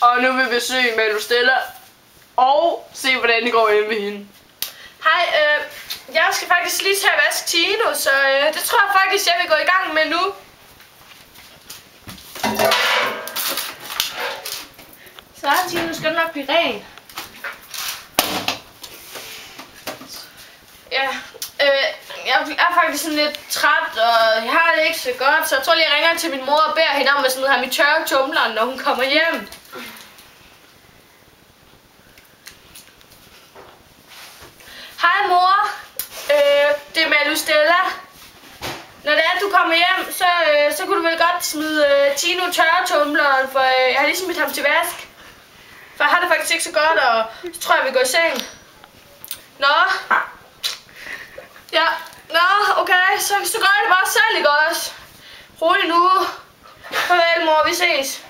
Og nu vil vi besøge Malu Stella og se, hvordan det går hjemme med hende. Hej, jeg skal faktisk lige til at vaske Tino, så det tror jeg faktisk, jeg vil gå i gang med nu. Så Tino, skal nok blive ren. Ja, jeg er faktisk sådan lidt træt, og jeg har det ikke så godt, så jeg tror lige, jeg ringer til min mor og beder hende om at smide ham i tørretumbleren, når hun kommer hjem. Hej mor, det er Malu Stella. Når det er, du kommer hjem, så kunne du vel godt smide Tino i tørretumbleren, for jeg har lige smidt ham til vask. For jeg har det faktisk ikke så godt, og så tror jeg, vi går i seng. Nå. Ja, nå, okay, så gør jeg det bare selv, ikke også? Rolig nu. Farvel mor, vi ses.